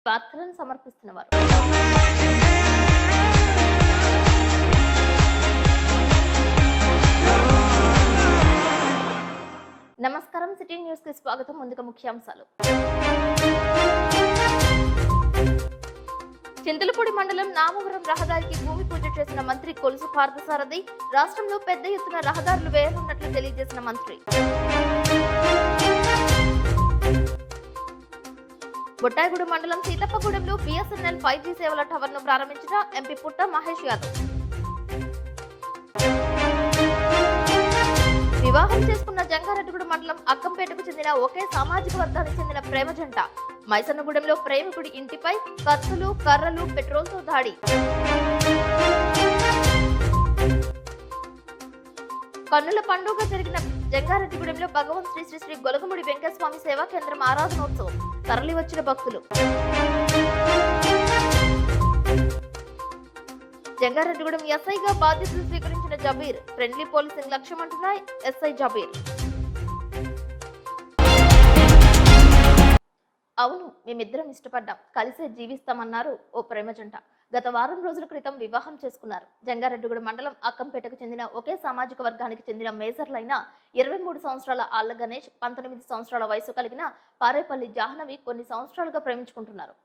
వార్తలను సమర్పిస్తున్నవారు. నమస్కారం, city news కి స్వాగతం. ముందుగా ముఖ్యాంశాలు. చింతలపూడి మండలం నామవరం రహదారికి భూమి పూజ చేసిన మంత్రి కొలుసు పార్థసారథి. రాష్ట్రంలో పెద్ద ఎత్తున రహదారులు వేయనున్నట్లు తెలియజేసిన మంత్రి. బొట్టాయిగూడెం మండలం సీతప్పగూడెంలో బిఎస్ఎన్ఎల్ 5G సేవల టవర్ ను ప్రారంభించిన ఎంపీ పుట్ట మహేష్ యాదవ్. వివాహం చేసుకున్న జంగారెడ్డిగూడెం మండలం అక్కంపేటకు చెందిన ఒకే సామాజిక వర్గానికి చెందిన ప్రేమ జంట. మైసన్నగూడెంలో ప్రేమికుడి ఇంటిపై కత్తులు, కర్రలు, పెట్రోల్తో దాడి. కన్నుల పండుగ జరిగిన జంగారెడ్డిగూడెంలో భగవంత్ శ్రీ శ్రీ శ్రీ గొలగముడి వెంకటస్వామి సేవా కేంద్రం ఆరాధనోత్సవం. తరలి వచ్చిన భక్తులు. జంగారెడ్డిగూడెం ఎస్ఐగా బాధ్యతలు స్వీకరించిన జబీర్. ఫ్రెండ్లీ పోలీసింగ్ లక్ష్యమంటున్న ఎస్ఐ జబీర్. అవును, మేమిద్దరం ఇష్టపడ్డాం, కలిసే జీవిస్తామన్నారు ఓ ప్రేమ జంట. గత వారం రోజుల క్రితం వివాహం చేసుకున్నారు. జంగారెడ్డిగూడెం మండలం అక్కంపేటకు చెందిన ఒకే సామాజిక వర్గానికి చెందిన మేజర్లైన 23 సంవత్సరాల ఆళ్ల గణేష్, 19 సంవత్సరాల వయసు కలిగిన పారేపల్లి జాహ్నవి కొన్ని సంవత్సరాలుగా ప్రేమించుకుంటున్నారు.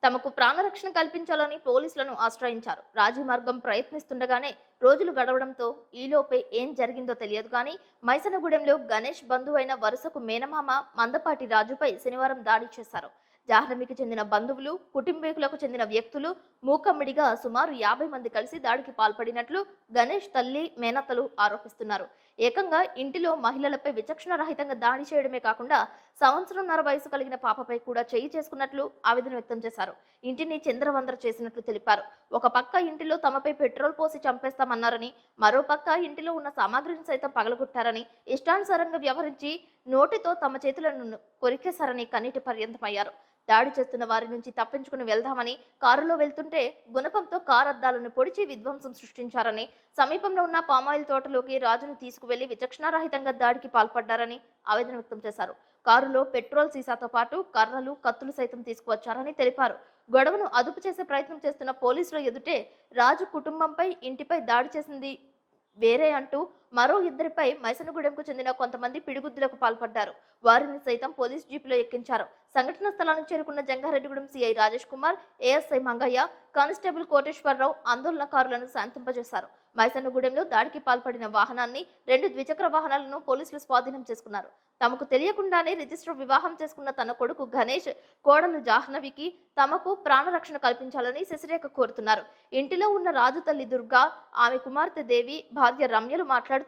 తమకు ప్రాణరక్షణ కల్పించాలని పోలీసులను ఆశ్రయించారు. రాజీ మార్గం ప్రయత్నిస్తుండగానే రోజులు గడవడంతో ఈలోపే ఏం జరిగిందో తెలియదు కానీ మైసనగూడెంలో గణేష్ బంధువైన వరుసకు మేనమామ మందపాటి రాజుపై శనివారం దాడి చేశారు. జాహ్నవికి చెందిన బంధువులు, కుటుంబీకులకు చెందిన వ్యక్తులు మూకమ్మిడిగా సుమారు 50 మంది కలిసి దాడికి పాల్పడినట్లు గణేష్ తల్లి, మేనత్తలు ఆరోపిస్తున్నారు. ఏకంగా ఇంటిలో మహిళలపై విచక్షణ రహితంగా దాడి చేయడమే కాకుండా సంవత్సరంన్నర వయసు కలిగిన పాపపై కూడా చేయి చేసుకున్నట్లు ఆవేదన వ్యక్తం చేశారు. ఇంటిని చిందరవందర చేసినట్లు తెలిపారు. ఒక పక్క ఇంటిలో తమపై పెట్రోల్ పోసి చంపేస్తామన్నారని, మరో పక్క ఇంటిలో ఉన్న సామాగ్రిని సైతం పగలగొట్టారని, ఇష్టానుసారంగా వ్యవహరించి నోటితో తమ చేతులను కొరికేశారని కన్నీటి పర్యంతమయ్యారు. దాడి చేస్తున్న వారి నుంచి తప్పించుకుని వెళ్దామని కారులో వెళ్తుంటే గుణపంతో కారు అద్దాలను పొడిచి విధ్వంసం సృష్టించారని, సమీపంలో ఉన్న పామాయిల్ తోటలోకి రాజును తీసుకువెళ్లి విచక్షణారహితంగా దాడికి పాల్పడ్డారని ఆవేదన వ్యక్తం చేశారు. కారులో పెట్రోల్ సీసాతో పాటు కర్రలు, కత్తులు సైతం తీసుకువచ్చారని తెలిపారు. గొడవను అదుపు చేసే ప్రయత్నం చేస్తున్న పోలీసుల ఎదుటే రాజు కుటుంబంపై, ఇంటిపై దాడి చేసింది వేరే అంటూ మరో ఇద్దరిపై మైసనగూడెంకు చెందిన కొంతమంది పిడిగుద్దులకు పాల్పడ్డారు. వారిని సైతం పోలీస్ జీపులో ఎక్కించారు. సంఘటన స్థలానికి చేరుకున్న Jangareddygudem CI Rajesh Kumar, ASI Mangayya, constable Koteswararao ఆందోళనకారులను శాంతింపజేశారు. మైసన్నగూడెంలో దాడికి పాల్పడిన వాహనాన్ని, 2 ద్విచక్ర వాహనాలను పోలీసులు స్వాధీనం చేసుకున్నారు. తమకు తెలియకుండానే రిజిస్టర్ వివాహం చేసుకున్న తన కొడుకు గణేష్, కోడలు జాహ్నవికి తమకు ప్రాణరక్షణ కల్పించాలని శశిరేఖ కోరుతున్నారు. ఇంటిలో ఉన్న రాజు తల్లి దుర్గా, ఆమె కుమార్తె దేవి, భార్య రమ్యలు మాట్లాడుతూ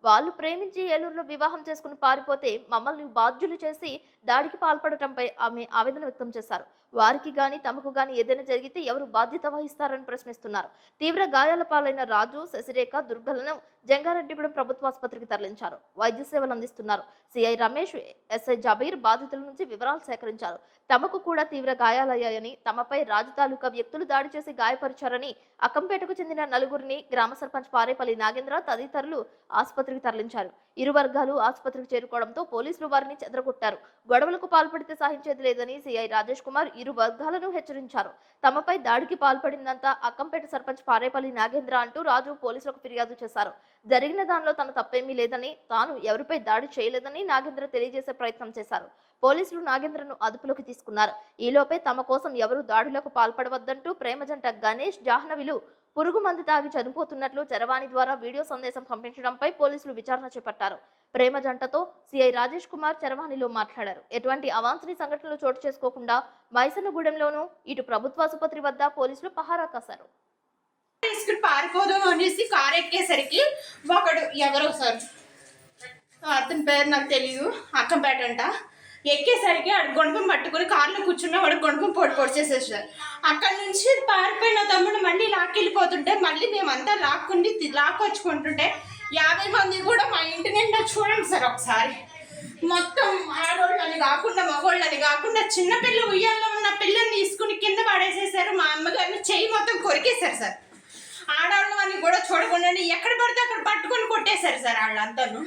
వాళ్ళు ప్రేమించి ఏలూరులో వివాహం చేసుకుని పారిపోతే మమ్మల్ని బాధ్యులు చేసి దాడికి పాల్పడటంపై ఆమె ఆవేదన వ్యక్తం చేశారు. వారికి గాని తమకు గాని ఏదైనా జరిగితే ఎవరు బాధ్యత వహిస్తారని ప్రశ్నిస్తున్నారు. తీవ్ర గాయాల పాలైన రాజు, శశిరేఖ, దుర్గలను జంగారెడ్డిగూడెం ప్రభుత్వ ఆసుపత్రికి తరలించారు. వైద్య సేవలు అందిస్తున్నారు. సిఐ రమేష్, ఎస్ఐ జబీర్ బాధితుల నుంచి వివరాలు సేకరించారు. తమకు కూడా తీవ్ర గాయాలయ్యాయని, తమపై రాజు తాలూకా వ్యక్తులు దాడి చేసి గాయపరిచారని, అక్కంపేటకు చెందిన 4గురిని గ్రామ సర్పంచ్ పారేపల్లి నాగేంద్ర తదితరులు ఆసుపత్రికి తరలించారు. ఇరు వర్గాలు ఆసుపత్రికి చేరుకోవడంతో పోలీసులు వారిని చెదరగొట్టారు. గొడవలకు పాల్పడితే సహించేది లేదని సిఐ రాజేష్ కుమార్ ఇరు వర్గాలను హెచ్చరించారు. తమపై దాడికి పాల్పడిందంతా అక్కంపేట సర్పంచ్ పారేపల్లి నాగేంద్ర అంటూ రాజు పోలీసులకు ఫిర్యాదు చేశారు. జరిగిన దానిలో తన తప్పేమీ లేదని, తాను ఎవరిపై దాడి చేయలేదని నాగేంద్ర తెలియజేసే ప్రయత్నం చేశారు. పోలీసులు నాగేంద్రను అదుపులోకి తీసుకున్నారు. ఈలోపే తమ కోసం ఎవరు దాడులకు పాల్పడవద్దంటూ ప్రేమ జంట గణేష్, జాహ్నవిలు పురుగు మందు తాగి చనిపోతున్నట్లు చరవాణి ద్వారా వీడియో సందేశం పంపించడంపై పోలీసులు విచారణ చేపట్టారు. ప్రేమ జంటతో సిఐ రాజేష్ కుమార్ చరవాణిలో మాట్లాడారు. ఎటువంటి అవాంఛనీయ సంఘటనలు చోటు చేసుకోకుండా మైసన్నగూడెంలోనూ ఇటు ప్రభుత్వ ఆసుపత్రి వద్ద పోలీసులు పహారా కాశారు. పారిపోదాం అనేసి కారు ఎక్కేసరికి ఒకడు ఎవరో సార్, అతని పేరు నాకు తెలియదు, అక్కంపేట అంట, ఎక్కేసరికి ఆడు గుణపం పట్టుకుని కారులో కూర్చున్న వాడు గుణపం పొడిచేసేసారు. అక్కడి నుంచి పారిపోయిన తమ్ముడు మళ్ళీ లాక్కెళ్ళిపోతుంటే మళ్ళీ మేమంతా లాక్కొచ్చుకుంటుంటే 50 మంది కూడా మా ఇంటి నిండా చూడండి సార్ ఒకసారి. మొత్తం ఆడోళ్ళని కాకుండా, మగోళ్ళని కాకుండా చిన్నపిల్ల ఉయ్యాల్లో ఉన్న పిల్లని తీసుకుని కింద పడేసేసారు. మా అమ్మగారిని చెయ్యి మొత్తం కొరికేశారు సార్. ఆడవాళ్ళని కూడా చూడకుండా ఎక్కడ పడితే అక్కడ పట్టుకొని కొట్టేశారు సార్ వాళ్ళంతాను.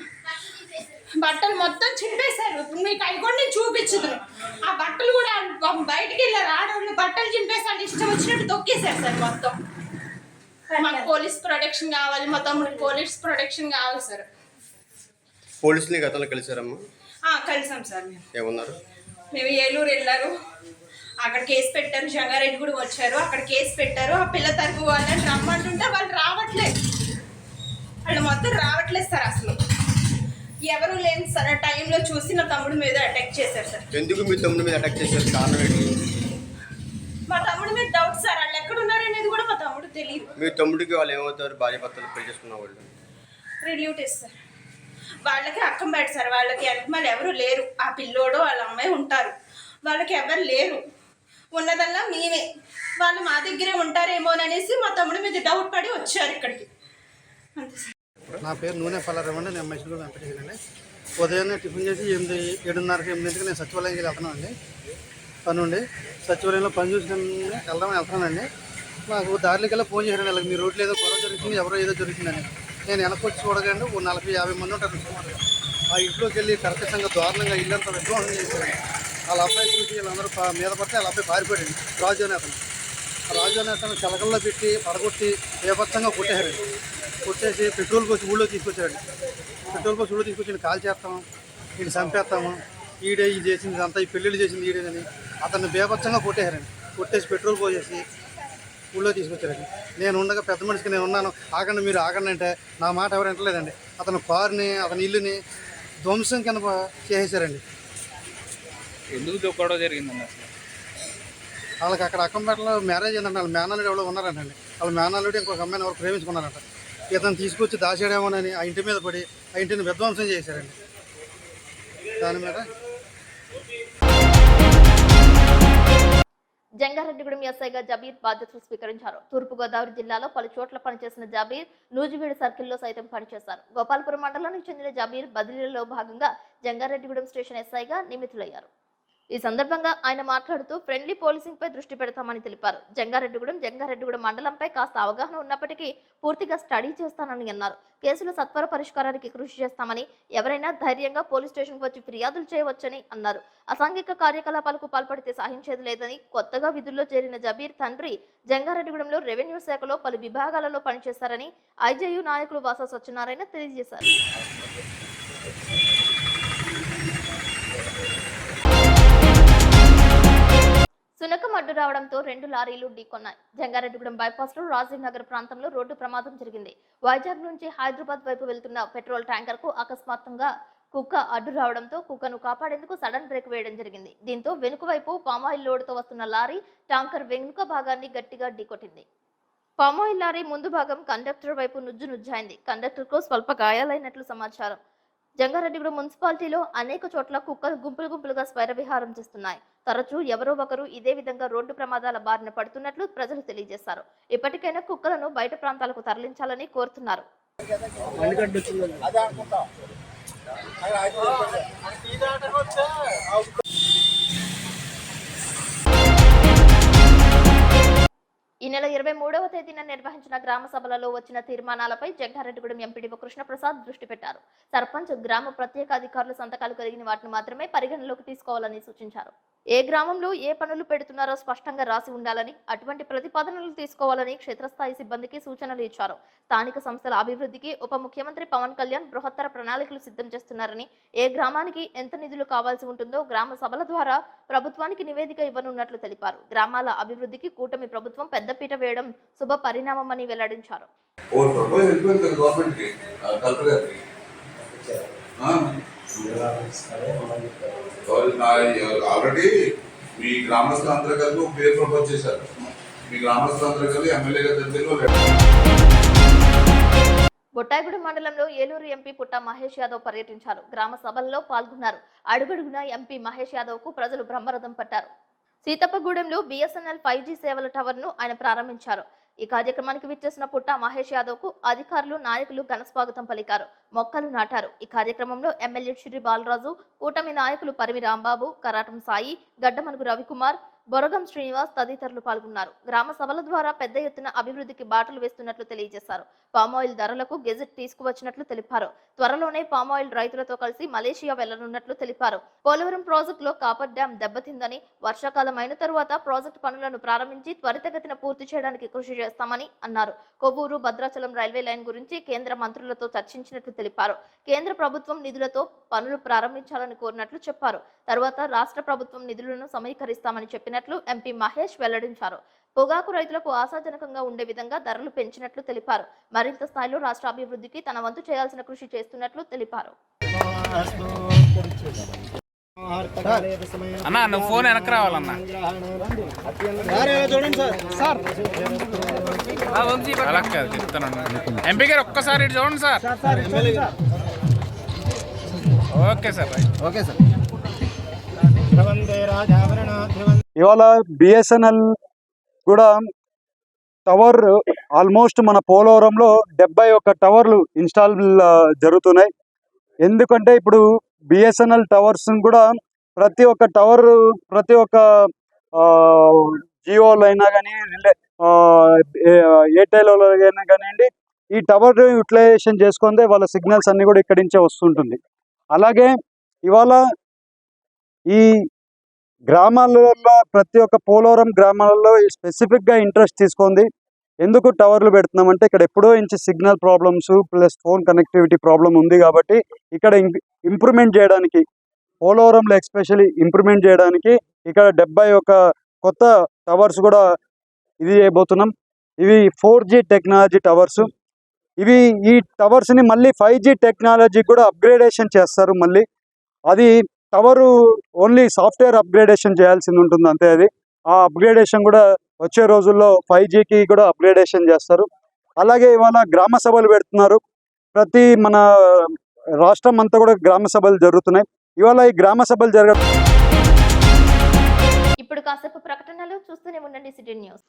బట్టలు మొత్తం చింపేశారు. ఇప్పుడు మీకు అవి కూడా నేను చూపించదును. ఆ బట్టలు కూడా బయటికి వెళ్ళారు ఆడవాళ్ళు, బట్టలు చింపేసారు, ఇష్టం వచ్చినట్టు తొక్కేశారు సార్ మొత్తం. మాకు పోలీస్ ప్రొటెక్షన్ కావాలి, మా తమ్ముడికి పోలీస్ ప్రొటెక్షన్ కావాలి సార్. పోలీసుని గతంలో కలిసారమ్మా? కలిసాం సార్. ఏమన్నారు? మేము ఏలూరు వెళ్ళారు, అక్కడ కేసు పెట్టారు. జంగారెడ్డి కూడా వచ్చారు, అక్కడ కేసు పెట్టారు. ఆ పిల్ల తరపు వాళ్ళని రమ్మంటుంటే వాళ్ళు రావట్లేదు, వాళ్ళు మొత్తం రావట్లేదు సార్. అసలు ఎవరు లేని సార్ టైంలో చూసి నా తమ్ముడి మీద అటాక్ చేశారు సార్. ఎందుకు మీ తమ్ముడి మీద అటాక్ చేశారు? కారణం ఏంటి? మా తమ్ముడి మీద డౌట్ సార్. వాళ్ళు ఎక్కడ ఉన్నారు అనేది కూడా మా తమ్ముడు తెలియదు. మీ తమ్ముడికి వాళ్ళు ఏమవుతారు? భార్య భర్తలు పెళ్లి చేసుకున్న వాళ్ళు రిలేటివ్స్ సార్. వాళ్ళకి అక్కంపేట సార్. వాళ్ళకి వెనకమాల ఎవరు లేరు. ఆ పిల్లోడు వాళ్ళ అమ్మాయి ఉంటారు, వాళ్ళకి ఎవరు లేరు. ఉన్నదల్లా మేమే. వాళ్ళు మా దగ్గరే ఉంటారేమోననేసి మా తమ్ముడి మీద డౌట్ పడి వచ్చారు ఇక్కడికి, అంతే సార్. నా పేరు నూనె పల్లారామండి. నేను మైసూరు వెంకటేశ్వరండి. ఉదయాన్నే టిఫిన్ చేసి 7:30కి 8కి నేను సచివాలయంకి వెళ్తున్నానండి. పనుండి సచివాలయంలో పని చూసుకుని వెళ్తున్నానండి. నాకు దారిలోకి వెళ్ళి ఫోన్ చేశాను, వాళ్ళకి మీ రోడ్లు ఏదో గొడవ జరుగుతుంది, ఎవరో ఏదో జరుగుతుందని. నేను వెనక్కి వచ్చి చూడగానే 40-50 మంది ఉంటారు. ఆ ఇంట్లోకి వెళ్ళి కర్కశంగా దారుణంగా ఇల్లంతా విధ్వంసం చేశారు. వాళ్ళ అబ్బాయి చూసి వీళ్ళందరూ మీద పడితే వాళ్ళ అబ్బాయి పారిపోయాడు. రాజు అనే అతను చలకల్లో పెట్టి పడగొట్టి బీభత్సంగా కొట్టేశారండి. కొట్టేసి పెట్రోల్ పోసి ఊళ్ళో తీసుకొచ్చారండి. పెట్రోల్ పోసి ఊళ్ళో తీసుకొచ్చి కాల్ చేస్తాము, వీడిని చంపేస్తాము, ఈడే ఇది చేసింది అంతా, ఈ పెళ్ళిళ్ళు చేసింది ఈడేనని అతన్ని బీభత్సంగా కొట్టేశారండి. కొట్టేసి పెట్రోల్ పోసేసి ఊళ్ళో తీసుకొచ్చారండి. నేను ఉండగా పెద్ద మనిషికి నేను ఉన్నాను, ఆగండి మీరు ఆగండి అంటే నా మాట ఎవరు వింటలేదండి. అతను కారుని అతని ఇల్లుని ధ్వంసం కింద చేసేసారండి. ఎందుకు గొడవ జరిగిందండి అసలు? వాళ్ళకి అక్కడ అక్కంపేటలో మ్యారేజ్ ఏంటంటే వాళ్ళ మేనల్లుడు ఎవరో ఉన్నారంటండి. వాళ్ళ మేనల్లుడు ఇంకొక అమ్మాయిని ఎవరు ప్రేమించుకున్నారంట. ఇతను తీసుకొచ్చి దాచేయడమోనని ఆ ఇంటి మీద పడి ఆ ఇంటిని విధ్వంసం చేశారండి. దాని మీద జంగారెడ్డిగూడెం ఎస్ఐగా జబీర్ బాధ్యతలు స్వీకరించారు. తూర్పుగోదావరి జిల్లాలో పలు చోట్ల పనిచేసిన జబీర్ నూజివీడు సర్కిల్లో సైతం పనిచేశారు. గోపాలపురం మండలానికి చెందిన జబీర్ బదిలీలో భాగంగా జంగారెడ్డిగూడెం స్టేషన్ ఎస్ఐగా నియమితులయ్యారు. ఈ సందర్భంగా ఆయన మాట్లాడుతూ ఫ్రెండ్లీ పోలీసింగ్ పై దృష్టి పెడతామని తెలిపారు. జంగారెడ్డిగూడెం మండలంపై కాస్త అవగాహన ఉన్నప్పటికీ పూర్తిగా స్టడీ చేస్తానని అన్నారు. కేసుల సత్వర పరిష్కారానికి కృషి చేస్తామని, ఎవరైనా ధైర్యంగా పోలీస్ స్టేషన్కు వచ్చి ఫిర్యాదులు చేయవచ్చని అన్నారు. అసాంఘిక కార్యకలాపాలకు పాల్పడితే సహించేది లేదని, కొత్తగా విధుల్లో చేరిన జబీర్ తండ్రి జంగారెడ్డిగూడెంలో రెవెన్యూ శాఖలో పలు విభాగాలలో పనిచేశారని ఐజేయు నాయకులు వాసా సత్యనారాయణ తెలియజేశారు. సునకం అడ్డు రావడంతో 2 లారీలు ఢీకొన్నాయి. జంగారెడ్డిగూడెం బైపాస్ లో రాజీవ్ నగర్ ప్రాంతంలో రోడ్డు ప్రమాదం జరిగింది. వైజాగ్ నుంచి హైదరాబాద్ వైపు వెళ్తున్న పెట్రోల్ ట్యాంకర్ కు అకస్మాత్తుగా కుక్క అడ్డు రావడంతో కుక్కను కాపాడేందుకు సడన్ బ్రేక్ వేయడం జరిగింది. దీంతో వెనుక వైపు పామాయిల్ లోడ్తో వస్తున్న లారీ ట్యాంకర్ వెనుక భాగాన్ని గట్టిగా ఢీకొట్టింది. పామాయిల్ లారీ ముందు భాగం కండక్టర్ వైపు నుజ్జైంది. కండక్టర్ కు స్వల్ప గాయాలైనట్లు సమాచారం. జంగారెడ్డిగూడెం మున్సిపాలిటీలో అనేక చోట్ల కుక్కలు గుంపులుగా స్వైర విహారం చేస్తున్నాయి. తరచూ ఎవరో ఒకరు ఇదే విధంగా రోడ్డు ప్రమాదాల బారిన పడుతున్నట్లు ప్రజలు తెలియజేశారు. ఇప్పటికైనా కుక్కలను బయట ప్రాంతాలకు తరలించాలని కోరుతున్నారు. ఈ నెల 23వ తేదీన నిర్వహించిన గ్రామ సభలలో వచ్చిన తీర్మానాలపై జంగారెడ్డిగూడెం ఎంపీడీఓ కృష్ణప్రసాద్ దృష్టి పెట్టారు. సర్పంచ్, గ్రామ ప్రత్యేక అధికారుల సంతకాలు కలిగిన వాటిని మాత్రమే పరిగణలోకి తీసుకోవాలని సూచించారు. ఏ గ్రామంలో ఏ పనులు పెడుతున్నారో స్పష్టంగా రాసి ఉండాలని, అటువంటి ప్రతిపాదనలు తీసుకోవాలని క్షేత్రస్థాయి సిబ్బందికి సూచనలు ఇచ్చారు. స్థానిక సంస్థల అభివృద్ధికి ఉప ముఖ్యమంత్రి పవన్ కళ్యాణ్ బృహత్తర ప్రణాళికలు సిద్ధం చేస్తున్నారని, ఏ గ్రామానికి ఎంత నిధులు కావాల్సి ఉంటుందో గ్రామ సభల ద్వారా ప్రభుత్వానికి నివేదిక ఇవ్వనున్నట్లు తెలిపారు. గ్రామాల అభివృద్ధికి కూటమి ప్రభుత్వం పెద్దపీట వేయడం శుభ పరిణామమని వెల్లడించారు. ఆల్రెడీ మీ గ్రామస్తులందరూ కలిపి ఒక పేరు ప్రపోజ్ చేశారు. మీ గ్రామస్తులందరూ కలిపి ఎమ్మెల్యేగా దగ్గరలో బొట్టాయిగూడెం మండలంలో ఏలూరు ఎంపీ పుట్ట మహేష్ యాదవ్ పర్యటించారు. గ్రామ సభల్లో పాల్గొన్నారు. అడుగడుగునా ఎంపీ మహేష్ యాదవ్ కు ప్రజలు బ్రహ్మరథం పట్టారు. సీతప్పగూడెంలో బిఎస్ఎన్ఎల్ 5G సేవల టవర్ ను ఆయన ప్రారంభించారు. ఈ కార్యక్రమానికి విచ్చేసిన పుట్ట మహేష్ యాదవ్ కు అధికారులు, నాయకులు ఘన స్వాగతం పలికారు, మొక్కలు నాటారు. ఈ కార్యక్రమంలో ఎమ్మెల్యే శ్రీ బాలరాజు, కూటమి నాయకులు పరిమి రాంబాబు, కరాటం సాయి, గడ్డమనుగు రవికుమార్, బొరగం శ్రీనివాస్ తదితరులు పాల్గొన్నారు. గ్రామ సభల ద్వారా పెద్ద ఎత్తున అభివృద్ధికి బాటలు వేస్తున్నట్లు తెలియజేశారు. పామాయిల్ ధరలకు గెజెట్ తీసుకువచ్చినట్లు తెలిపారు. త్వరలోనే పామాయిల్ రైతులతో కలిసి మలేషియా వెళ్లనున్నట్లు తెలిపారు. పోలవరం ప్రాజెక్టులో కాపర్ డ్యాం దెబ్బతిందని, వర్షాకాలం అయిన తరువాత ప్రాజెక్టు పనులను ప్రారంభించి త్వరితగతిన పూర్తి చేయడానికి కృషి చేస్తామని అన్నారు. కొవ్వూరు భద్రాచలం రైల్వే లైన్ గురించి కేంద్ర మంత్రులతో చర్చించినట్లు తెలిపారు. కేంద్ర ప్రభుత్వం నిధులతో పనులు ప్రారంభించాలని కోరినట్లు చెప్పారు. తరువాత రాష్ట్ర ప్రభుత్వం నిధులను సమీకరిస్తామని చెప్పినట్లు ఎంపీ మహేష్ వెల్లడించారు. పొగాకు రైతులకు ఆశాజనకంగా ఉండే విధంగా ధరలు పెంచినట్లు తెలిపారు. మరింత స్థాయిలో రాష్ట్ర అభివృద్ధికి తన వంతు చేయాల్సిన కృషి చేస్తున్నట్లు తెలిపారు. అన్నా నువ్వు ఫోన్ వెనక్కి రావాలన్నా. అలా కాదు చెప్తాను. ఎంపీ గారు ఒక్కసారి ఇటు చూడండి sir. Okay sir. Okay sir. ఇవాళ బిఎస్ఎన్ఎల్ కూడా టవర్ ఆల్మోస్ట్ మన పోలవరంలో 71 టవర్లు ఇన్స్టాల్ జరుగుతున్నాయి. ఎందుకంటే ఇప్పుడు బిఎస్ఎన్ఎల్ టవర్స్ కూడా ప్రతి ఒక్క టవర్ ప్రతి ఒక్క జియోలో అయినా కానీ ఎయిర్టెల్లో అయినా కానివ్వండి ఈ టవర్ యూటిలైజేషన్ చేసుకుంటే వాళ్ళ సిగ్నల్స్ అన్నీ కూడా ఇక్కడి నుంచే వస్తుంటుంది. అలాగే ఇవాళ ఈ గ్రామాలలో ప్రతి ఒక్క పోలవరం గ్రామాలలో స్పెసిఫిక్గా ఇంట్రెస్ట్ తీసుకుంది. ఎందుకు టవర్లు పెడుతున్నామంటే ఇక్కడ ఎప్పుడో నుంచి signal problems plus phone connectivity problem ఉంది కాబట్టి ఇక్కడ ఇంప్రూవ్మెంట్ చేయడానికి పోలవరంలో ఎస్పెషల్లీ ఇంప్రూవ్మెంట్ చేయడానికి ఇక్కడ 71 కొత్త టవర్స్ కూడా ఇది చేయబోతున్నాం. ఇవి 4G టెక్నాలజీ టవర్స్. ఇవి ఈ టవర్స్ని మళ్ళీ 5G టెక్నాలజీ కూడా అప్గ్రేడేషన్ చేస్తారు. మళ్ళీ అది టవరు ఓన్లీ సాఫ్ట్వేర్ అప్గ్రేడేషన్ చేయాల్సింది ఉంటుంది అంతే. అది ఆ అప్గ్రేడేషన్ కూడా వచ్చే రోజుల్లో 5Gకి కూడా అప్గ్రేడేషన్ చేస్తారు. అలాగే ఇవాళ గ్రామ సభలు పెడుతున్నారు. ప్రతి మన రాష్ట్రం అంతా కూడా గ్రామ సభలు జరుగుతున్నాయి. ఇవాళ ఈ గ్రామ సభలు జరగడం. ఇప్పుడు కాసేపు ప్రకటనలు చూస్తూనే ఉండండి సిటీ న్యూస్.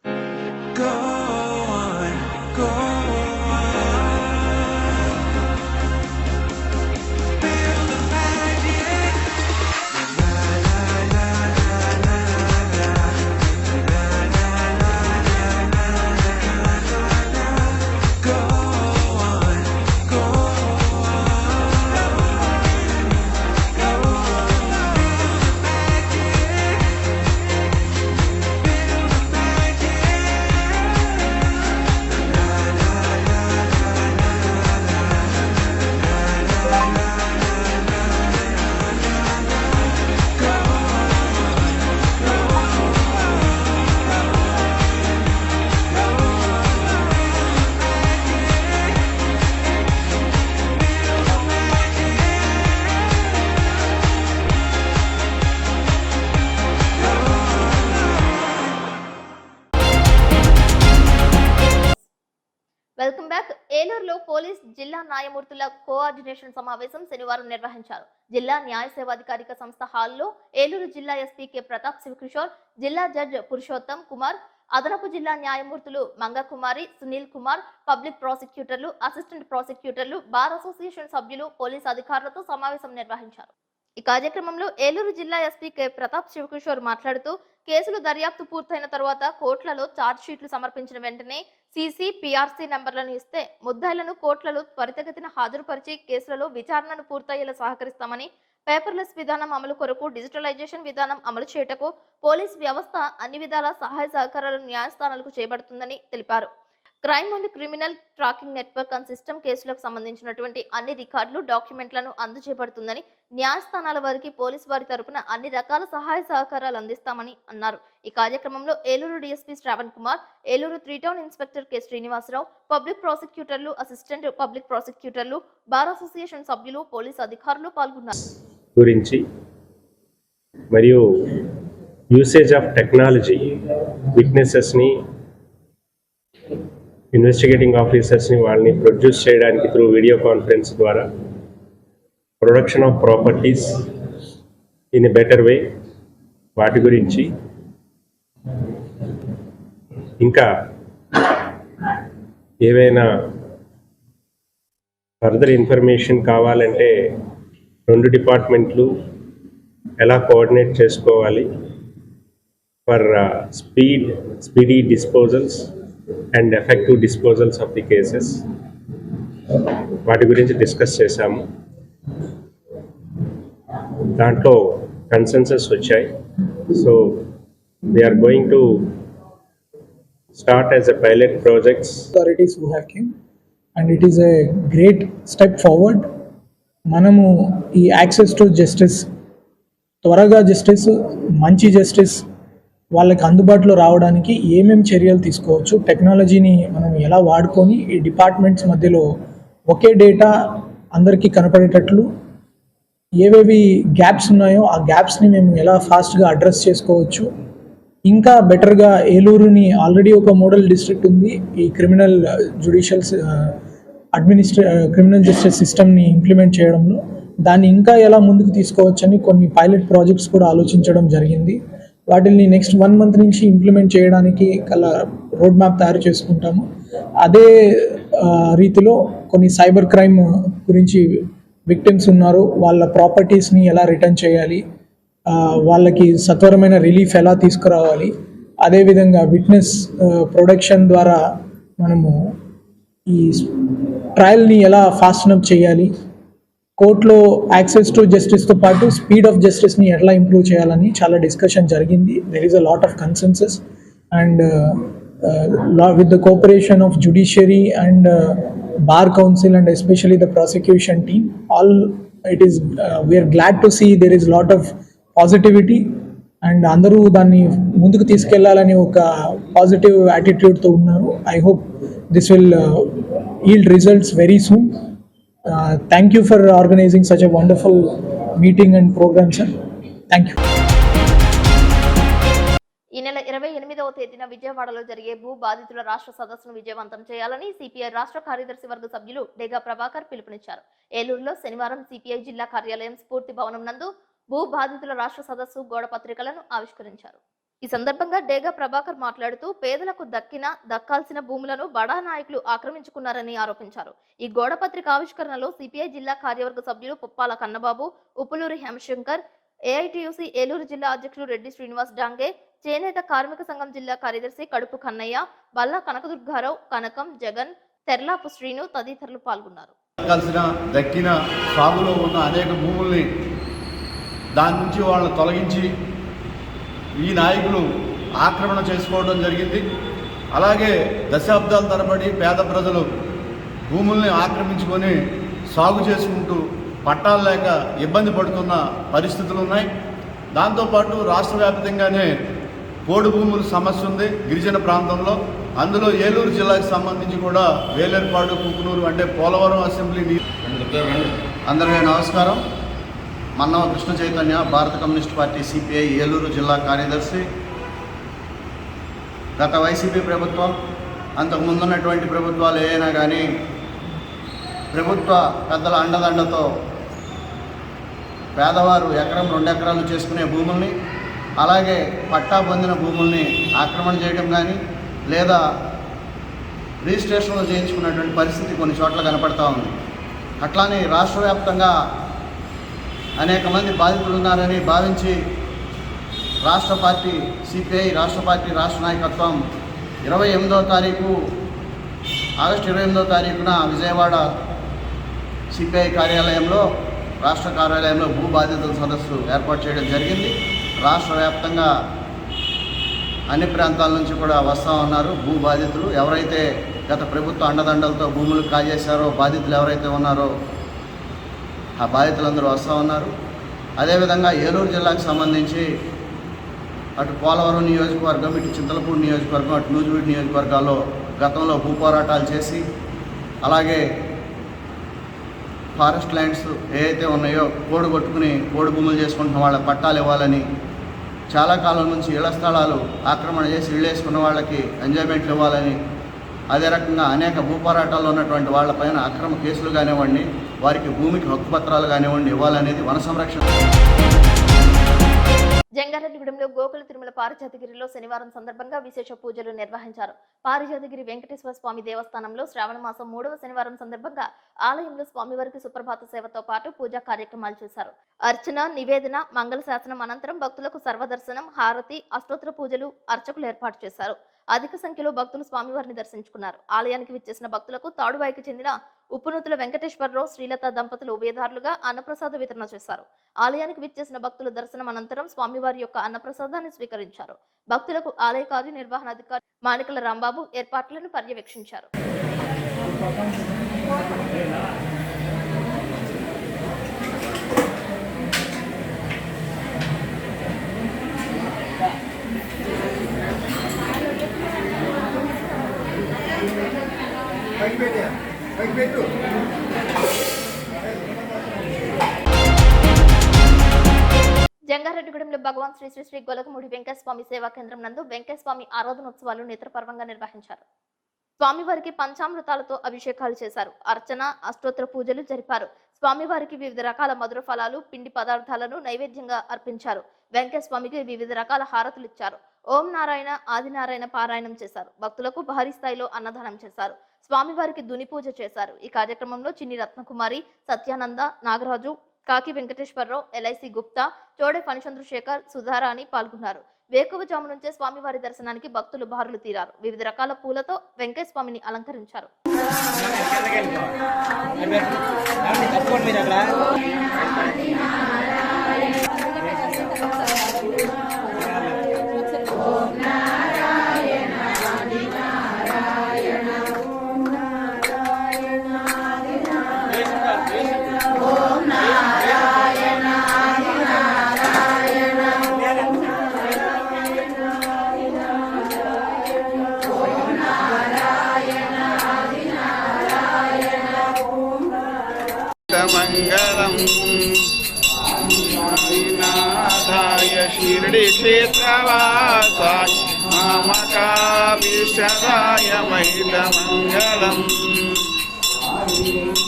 Welcome back. ఏలూరులో పోలీస్ జిల్లా న్యాయమూర్తుల కోఆర్డినేషన్ సమావేశం శనివారం నిర్వహించారు. జిల్లా న్యాయ సేవాధికారిక సంస్థ హాల్లో ఏలూరు జిల్లా ఎస్పీ కె ప్రతాప్ శివకిషోర్, జిల్లా జడ్జ్ పురుషోత్తం కుమార్, అదనపు జిల్లా న్యాయమూర్తులు మంగకుమారి, సునీల్ కుమార్, పబ్లిక్ ప్రాసిక్యూటర్లు, అసిస్టెంట్ ప్రాసిక్యూటర్లు, బార్ అసోసియేషన్ సభ్యులు, పోలీసు అధికారులతో సమావేశం నిర్వహించారు. ఈ కార్యక్రమంలో ఏలూరు జిల్లా ఎస్పీ కె ప్రతాప్ శివకిషోర్ మాట్లాడుతూ కేసులు దర్యాప్తు పూర్తయిన తర్వాత కోర్టులలో ఛార్జ్ షీట్లు సమర్పించిన వెంటనే సీసీ, పీఆర్సీ నంబర్లను ఇస్తే ముద్దాయిలను కోర్టులలో త్వరితగతిన హాజరుపరిచి కేసులలో విచారణను పూర్తయ్యేలా సహకరిస్తామని, పేపర్లెస్ విధానం అమలు కొరకు డిజిటలైజేషన్ విధానం అమలు చేయటకు పోలీస్ వ్యవస్థ అన్ని విధాల సహాయ సహకారాలను న్యాయస్థానాలకు చేపడుతుందని తెలిపారు. Crime and criminal tracking network and system కేసులకు సంబంధించినటువంటి అన్ని రికార్డులు, డాక్యుమెంట్లను అందజేయబడుతుందని, న్యాయస్థానాల వారికి పోలీసు వారి తరపున అన్ని రకాల సహాయ సహకారాలు అందిస్తామని అన్నారు. ఈ కార్యక్రమంలో Eluru DSP Shravan Kumar, Eluru 3 town inspector K Srinivasarao, public ప్రాసిక్యూటర్లు, అసిస్టెంట్ పబ్లిక్ ప్రాసిక్యూటర్లు, బార్ అసోసియేషన్ సభ్యులు, పోలీసు అధికారులు పాల్గొన్నారు. గురించి మరియు యూసేజ్ ఆఫ్ టెక్నాలజీ, విట్నెసెస్ని, ఇన్వెస్టిగేటింగ్ ఆఫీసర్స్ని వాళ్ళని ప్రొడ్యూస్ చేయడానికి త్రూ వీడియో కాన్ఫరెన్స్ ద్వారా production of properties in a better way, వాటి గురించి ఇంకా ఏవైనా ఫర్దర్ ఇన్ఫర్మేషన్ కావాలంటే 2 డిపార్ట్మెంట్లు ఎలా కోఆర్డినేట్ చేసుకోవాలి, for speedy disposals and effective disposals of the cases. వాటి గురించి డిస్కస్ చేశాము. దాంట్లో కన్సెన్సస్ వచ్చాయి. So we are going to start as a pilot projects. authorities who have came and it is a great step forward. మనము ఈ access to justice, త్వరగా justice, మంచి justice వాళ్ళకి అందుబాటులో రావడానికి ఏమేమి చర్యలు తీసుకోవచ్చు, టెక్నాలజీని మనం ఎలా వాడుకొని ఈ డిపార్ట్మెంట్స్ మధ్యలో ఒకే డేటా అందరికీ కనపడేటట్లు ఏవేవి గ్యాప్స్ ఉన్నాయో ఆ గ్యాప్స్ని మేము ఎలా ఫాస్ట్గా అడ్రస్ చేసుకోవచ్చు, ఇంకా బెటర్గా ఏలూరుని ఆల్రెడీ ఒక మోడల్ డిస్ట్రిక్ట్ ఉంది ఈ క్రిమినల్ జ్యుడిషియల్ క్రిమినల్ జస్టిస్ సిస్టమ్ని ఇంప్లిమెంట్ చేయడంలో, దాన్ని ఇంకా ఎలా ముందుకు తీసుకోవచ్చని కొన్ని పైలట్ ప్రాజెక్ట్స్ కూడా ఆలోచించడం జరిగింది. వాటిని నెక్స్ట్ 1 month నుంచి ఇంప్లిమెంట్ చేయడానికి రోడ్ మ్యాప్ తయారు చేసుకుంటాము. అదే రీతిలో కొన్ని సైబర్ క్రైమ్ గురించి విక్టిమ్స్ ఉన్నారు, వాళ్ళ ప్రాపర్టీస్ని ఎలా రిటర్న్ చేయాలి, వాళ్ళకి సత్వరమైన రిలీఫ్ ఎలా తీసుకురావాలి, అదేవిధంగా విట్నెస్ ప్రొడక్షన్ ద్వారా మనము ఈ ట్రయల్ని ఎలా ఫాస్ట్ అప్ చేయాలి, కోర్టులో యాక్సెస్ టు జస్టిస్తో పాటు స్పీడ్ ఆఫ్ జస్టిస్ని ఎట్లా ఇంప్రూవ్ చేయాలని చాలా డిస్కషన్ జరిగింది. There is a lot of consensus and with the cooperation of judiciary and bar council and especially the prosecution team, we are glad to see there is lot of positivity and అందరూ దాన్ని ముందుకు తీసుకెళ్లాలని ఒక positive యాటిట్యూడ్తో ఉన్నారు. I hope this will yield results very soon. Thank you for organizing such a wonderful meeting and program, sir. Thank you. ఈ నెల 28వ తేదీన విజయవాడలో జరిగే భూ బాధితుల రాష్ట్ర సదస్సును విజయవంతం చేయాలని సిపిఐ రాష్ట్ర కార్యదర్శి వర్గ సభ్యులు డేగా ప్రభాకర్ పిలుపునిచ్చారు. ఏలూరులో శనివారం సిపిఐ జిల్లా కార్యాలయం స్ఫూర్తి భవనం నందు భూ బాధితుల రాష్ట్ర సదస్సు గోడ పత్రికలను ఆవిష్కరించారు. ఈ సందర్భంగా డేగా ప్రభాకర్ మాట్లాడుతూ పేదలకు దక్కాల్సిన భూములను బడా నాయకులు ఆక్రమించుకున్నారని ఆరోపించారు. ఈ గోడ పత్రిక ఆవిష్కరణలో సిపిఐ జిల్లా కార్యవర్గ సభ్యులు పుప్పాల కన్నబాబు, ఉప్పులూరి హేమశంకర్, ఏఐటియుసి ఏలూరు జిల్లా అధ్యక్షులు రెడ్డి శ్రీనివాస్ డాంగే, చేనేత కార్మిక సంఘం జిల్లా కార్యదర్శి కడుపు కన్నయ్య, బల్లా కనకదుర్గారావు, కనకం, జగన్, తెర్లాపు శ్రీను తదితరులు పాల్గొన్నారు. దక్కిన సాగులో ఉన్న అనేక భూముల్ని దాని నుంచి వాళ్ళని తొలగించి ఈ నాయకులు ఆక్రమణ చేసుకోవడం జరిగింది. అలాగే దశాబ్దాల తరబడి పేద ప్రజలు భూముల్ని ఆక్రమించుకొని సాగు చేసుకుంటూ పట్టాలు లేక ఇబ్బంది పడుతున్న పరిస్థితులు ఉన్నాయి. దాంతోపాటు రాష్ట్ర వ్యాప్తంగానే పోడు భూముల సమస్య ఉంది గిరిజన ప్రాంతంలో. అందులో ఏలూరు జిల్లాకు సంబంధించి కూడా వేలేరుపాడు, కుకునూరు అంటే పోలవరం అసెంబ్లీ. అందరికీ నమస్కారం. మన్నవ కృష్ణ చైతన్య, భారత కమ్యూనిస్ట్ పార్టీ సిపిఐ ఏలూరు జిల్లా కార్యదర్శి. గత వైసీపీ ప్రభుత్వం, అంతకు ముందున్నటువంటి ప్రభుత్వాలు ఏవైనా కానీ ప్రభుత్వ పెద్దల అండదండతో పేదవారు ఎకరం 2 ఎకరాలు చేసుకునే భూముల్ని, అలాగే పట్టా పొందిన భూముల్ని ఆక్రమణ చేయడం కానీ లేదా రిజిస్ట్రేషన్లు చేయించుకున్నటువంటి పరిస్థితి కొన్ని చోట్ల కనపడతా ఉంది. అట్లానే రాష్ట్ర వ్యాప్తంగా అనేక మంది బాధితులు ఉన్నారని భావించి రాష్ట్ర పార్టీ సిపిఐ రాష్ట్ర పార్టీ రాష్ట్ర నాయకత్వం 28వ తారీఖు ఆగస్టు 28వ తారీఖున విజయవాడ సిపిఐ కార్యాలయంలో, రాష్ట్ర కార్యాలయంలో భూ బాధితుల సదస్సు ఏర్పాటు చేయడం జరిగింది. రాష్ట్ర వ్యాప్తంగా అన్ని ప్రాంతాల నుంచి కూడా వస్తూ ఉన్నారు భూ బాధితులు. ఎవరైతే గత ప్రభుత్వ అండదండలతో భూములు కాజేశారో, బాధితులు ఎవరైతే ఉన్నారో ఆ బాధితులందరూ వస్తూ ఉన్నారు. అదేవిధంగా ఏలూరు జిల్లాకు సంబంధించి అటు పోలవరం నియోజకవర్గం, ఇటు చింతలపూడి నియోజకవర్గం, అటు నూజివీడు నియోజకవర్గాల్లో గతంలో భూ పోరాటాలు చేసి, అలాగే ఫారెస్ట్ ల్యాండ్స్ ఏవైతే ఉన్నాయో కోడు కొట్టుకుని కోడి భూములు చేసుకుంటున్న వాళ్ళ పట్టాలు ఇవ్వాలని, చాలా కాలం నుంచి ఇళ్ల స్థలాలు ఆక్రమణ చేసి ఇళ్ళు వేసుకున్న వాళ్ళకి ఎంజాయ్మెంట్లు ఇవ్వాలని, అదే రకంగా అనేక భూ పోరాటాల్లో ఉన్నటువంటి వాళ్ళపైన అక్రమ కేసులు కానివ్వండి, వారికి భూమికి హక్కు పత్రాలు కానివ్వండి ఇవ్వాలనేది వన సంరక్షణ జంగారెడ్డిగూడెంలో గోకుల తిరుమల పారిజాతగిరిలో శనివారం సందర్భంగా విశేష పూజలు నిర్వహించారు. పారిజాతగిరి వెంకటేశ్వర స్వామి దేవస్థానంలో శ్రావణ మాసం 3వ శనివారం సందర్భంగా ఆలయంలో స్వామివారికి సుప్రభాత సేవతో పాటు పూజా కార్యక్రమాలు చేశారు. అర్చన, నివేదన, మంగళ శాసనం అనంతరం భక్తులకు సర్వదర్శనం, హారతి, అష్టోత్తర పూజలు అర్చకులు ఏర్పాటు చేశారు. అధిక సంఖ్యలో భక్తులు స్వామివారిని దర్శించుకున్నారు. ఆలయానికి విచ్చేసిన భక్తులకు తాడువాయికి చెందిన ఉప్పునూతుల వెంకటేశ్వరరావు, శ్రీలత దంపతులు ఉభయదారులుగా అన్నప్రసాద వితరణ చేశారు. ఆలయానికి విచ్చేసిన భక్తుల దర్శనం అనంతరం స్వామివారి యొక్క అన్నప్రసాదాన్ని స్వీకరించారు. భక్తులకు ఆలయ కార్యనిర్వహణాధికారి మాణికల రాంబాబు ఏర్పాట్లను పర్యవేక్షించారు. జంగారెడ్డిగూడెంలో భగవాన్ శ్రీ శ్రీ శ్రీ గొలగమూడి వెంకటస్వామి సేవా కేంద్రం నందు వెంకటస్వామి ఆరాధనోత్సవాలు నేత్రపర్వంగా నిర్వహించారు. స్వామివారికి పంచామృతాలతో అభిషేకాలు చేశారు. అర్చన, అష్టోత్తర పూజలు జరిపారు. స్వామివారికి వివిధ రకాల మధుర ఫలాలు, పిండి పదార్థాలను నైవేద్యంగా అర్పించారు. వెంకటస్వామికి వివిధ రకాల హారతులు ఇచ్చారు. ఓం నారాయణ, ఆదినారాయణ పారాయణం చేశారు. భక్తులకు భారీ స్థాయిలో అన్నదానం చేశారు. స్వామివారికి దుని పూజ చేశారు. ఈ కార్యక్రమంలో చిన్ని రత్నకుమారి, సత్యానంద, నాగరాజు, కాకి వెంకటేశ్వరరావు, ఎల్ఐసి గుప్తా, చోడే ఫణిచంద్రశేఖర్, సుధారాణి పాల్గొన్నారు. వేకువజాము నుంచే స్వామివారి దర్శనానికి భక్తులు బారులు తీరారు. వివిధ రకాల పూలతో వెంకటస్వామిని అలంకరించారు. మంగళం నాథాయ షిర్డి క్షేత్రవాసాయ మామకావిశదాయ మైలమంగళం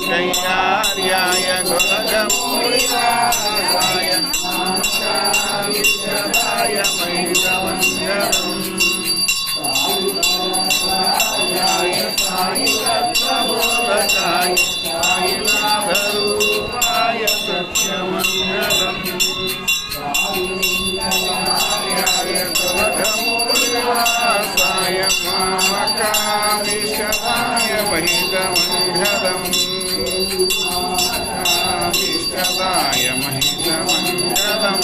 కైలార్యాయ గొలగమూడివాసాయ మామకావిశదాయ మైలమంగళం సాయి సాయినాథరూపాయ సత్యమంగళం గొలగమూడివాసాయ మామకావిశదాయ మహితమంగళం కావిశదాయ మహితమంగళం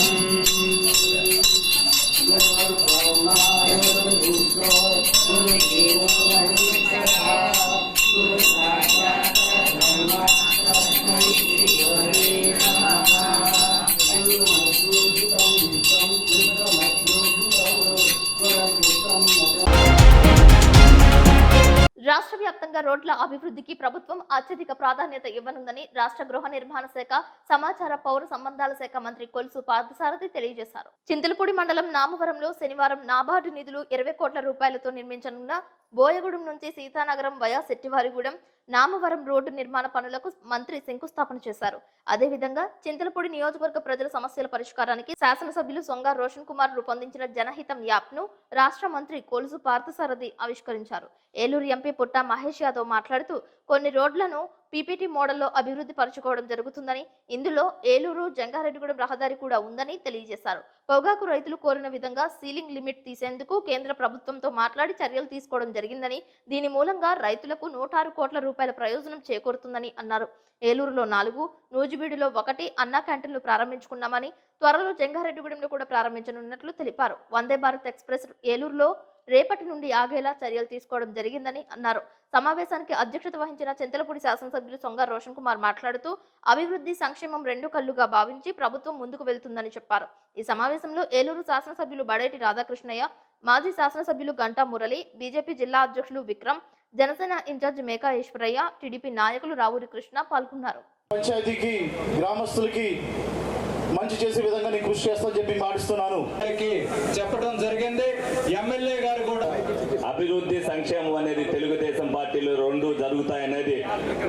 రాష్ట్ర వ్యాప్తంగా రోడ్ల అభివృద్ధికి ప్రభుత్వం అత్యధిక ప్రాధాన్యత ఇవ్వనుందని రాష్ట్ర గృహ నిర్మాణ శాఖ, సమాచార పౌర సంబంధాల శాఖ మంత్రి కొలుసు పార్థసారథి తెలియజేశారు. చింతలపూడి మండలం నామవరంలో శనివారం నాబార్డు నిధులు 20 కోట్ల రూపాయలతో నిర్మించనున్న బోయగూడెం నుంచి సీతానగరం వయా శెట్టివారిగూడెం నామవరం రోడ్డు నిర్మాణ పనులకు మంత్రి శంకుస్థాపన చేశారు. అదేవిధంగా చింతలపూడి నియోజకవర్గ ప్రజల సమస్యల పరిష్కారానికి శాసనసభ్యులు సొంగ రోషన్ కుమార్ రూపొందించిన జనహితం యాప్ ను రాష్ట్ర మంత్రి కొలుసు పార్థసారథి ఆవిష్కరించారు. ఏలూరు ఎంపీ పుట్ట మహేష్ యాదవ్ మాట్లాడుతూ కొన్ని రోడ్లను పీపీటీ మోడల్లో అభివృద్ధి పరచుకోవడం జరుగుతుందని, ఇందులో ఏలూరు జంగారెడ్డిగూడెం రహదారి కూడా ఉందని తెలియజేశారు. పొగాకు రైతులు కోరిన విధంగా సీలింగ్ లిమిట్ తీసేందుకు కేంద్ర ప్రభుత్వంతో మాట్లాడి చర్యలు తీసుకోవడం జరిగిందని, దీని మూలంగా రైతులకు 106 కోట్ల రూపాయల ప్రయోజనం చేకూరుతుందని అన్నారు. ఏలూరులో 4, నూజివీడులో 1 అన్నా క్యాంటీన్లు ప్రారంభించుకున్నామని, త్వరలో జంగారెడ్డిగూడెంలో కూడా ప్రారంభించనున్నట్లు తెలిపారు. వందే భారత్ ఎక్స్ప్రెస్ ఏలూరులో రేపటి నుండి ఆగేలా చర్యలు తీసుకోవడం జరిగిందని అన్నారు. సమావేశానికి అధ్యక్షత వహించిన చింతలపూడి శాసనసభ్యులు సొంగ రోషన్ కుమార్ మాట్లాడుతూ అభివృద్ధి, సంక్షేమం 2 కళ్లుగా భావించి ప్రభుత్వం ముందుకు వెళ్తుందని చెప్పారు. ఈ సమావేశంలో ఏలూరు శాసనసభ్యులు బడేటి రాధాకృష్ణయ్య, మాజీ శాసనసభ్యులు గంటా మురళి, బీజేపీ జిల్లా అధ్యక్షులు విక్రమ్, జనసేన ఇన్ఛార్జి మేకా ఈశ్వరయ్య, టీడీపీ నాయకులు రావూరి కృష్ణ పాల్గొన్నారు. పంచాయతీకి, గ్రామస్తులకి మంచి చేసే విధంగా నేను కృషి చేస్తానని చెప్పి మాటిస్తున్నాను. చెప్పడం జరిగింది. ఎమ్మెల్యే గారు కూడా అభివృద్ధి, సంక్షేమం అనేది తెలుగుదేశం పార్టీలు 2 జరుగుతాయనేది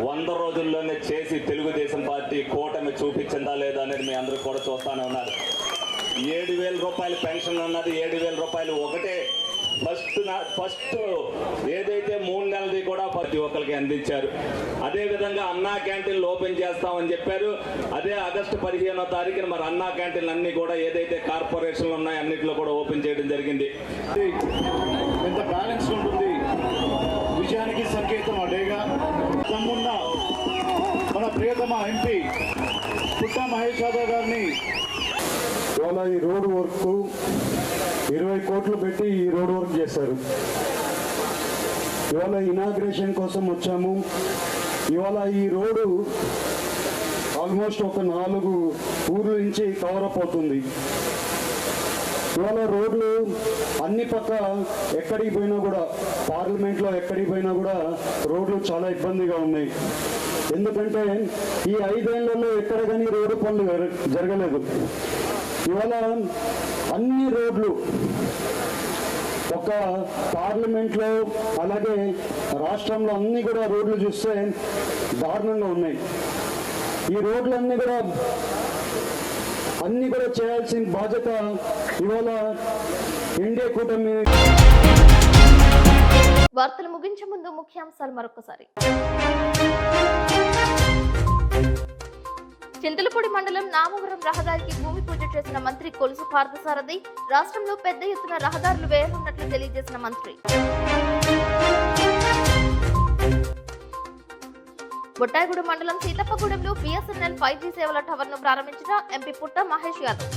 100 రోజుల్లోనే చేసి తెలుగుదేశం పార్టీ కూటమి చూపించిందా లేదా అనేది మీ అందరూ కూడా చూస్తానే ఉన్నారు. 7,000 రూపాయలు పెన్షన్ అన్నది 7,000 రూపాయలు ఒకటే ఫస్ట్ ఏదైతే 3 నెలది కూడా ప్రతి ఒక్కరికి అందించారు. అదేవిధంగా అన్నా క్యాంటీన్లు ఓపెన్ చేస్తామని చెప్పారు. అదే ఆగస్టు 15వ తారీఖున మరి అన్నా క్యాంటీన్లు అన్ని కూడా ఏదైతే కార్పొరేషన్లు ఉన్నాయో అన్నింటిలో కూడా ఓపెన్ చేయడం జరిగింది. ఎంత బ్యాలెన్స్ ఉంటుంది, విజయానికి సంకేతం అదేగా. తమ్మున్న మన ప్రియతమ ఎంపీ పుట్టా మహేష్ యాదవ్ గారిని ఇవాళ ఈ రోడ్ వర్క్ 20 కోట్లు పెట్టి ఈ రోడ్ వర్క్ చేశారు. ఇవాళ ఇనాగ్రేషన్ కోసం వచ్చాము. ఇవాళ ఈ రోడ్డు ఆల్మోస్ట్ ఒక 4 ఊర్ల నుంచి కవరప్ అవుతుంది. ఇవాళ రోడ్లు అన్ని పక్క ఎక్కడికి పోయినా కూడా, పార్లమెంట్లో ఎక్కడికి పోయినా కూడా రోడ్లు చాలా ఇబ్బందిగా ఉన్నాయి. ఎందుకంటే ఈ 5 ఏళ్లలో ఎక్కడ కానీ రోడ్డు పనులు జరగలేదు. ఇవాళ అన్ని రోడ్లు ఒక పార్లమెంట్లో అలాగే రాష్ట్రంలో అన్ని కూడా రోడ్లు చూస్తే దారుణంగా ఉన్నాయి. ఈ రోడ్లన్నీ కూడా చేయాల్సిన బాధ్యత ఇవాళ ఇండియా కూటమి. వార్తలు ముగించే ముందు ముఖ్యాంశాలు మరొకసారి. చింతలపూడి మండలం నామవరం రహదారికి భూమి పూజ చేసిన మంత్రి కొలుసు పార్థసారథి. రాష్ట్రంలో పెద్ద ఎత్తున రహదారులు వేయనున్నట్లు తెలియజేసిన మంత్రి. బొట్టాయిగూడ మండలం సీతప్పగూడెంలో BSNL 5G సేవల టవర్ను ప్రారంభించిన ఎంపీ పుట్టా మహేష్ యాదవ్.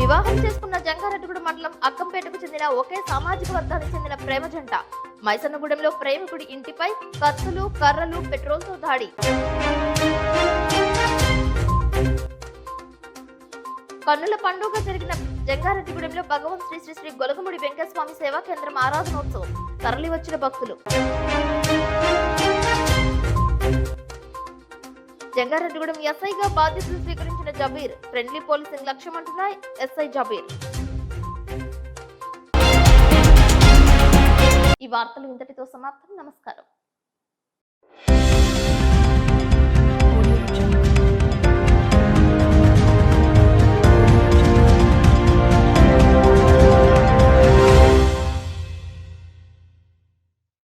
వివాహం చేసుకున్న జంగారెడ్డిగూడ మండలం అక్కంపేటకు చెందిన ఒకే సామాజిక వర్గానికి చెందిన ప్రేమ జంట. మైసన్నగూడెంలో ప్రేమికుడి ఇంటిపై కత్తులు, కర్రలు, పెట్రోల్తో దాడి. కన్నుల పండుగ జరిగిన జంగారెడ్డిగూడెంలో భగవంత్ శ్రీ శ్రీ శ్రీ గొలగముడి వెంకటస్వామి సేవా కేంద్రం ఆరాధనోత్సవం. తరలి వచ్చిన భక్తులు. జంగారెడ్డిగూడెం ఎస్ఐగా బాధ్యతలు స్వీకరించిన జబీర్. ఫ్రెండ్లీ పోలీసింగ్ లక్ష్యమంటున్న ఎస్ఐ జబీర్. ఈ వార్తలు ఇంతటితో సమాప్తం. నమస్కారం.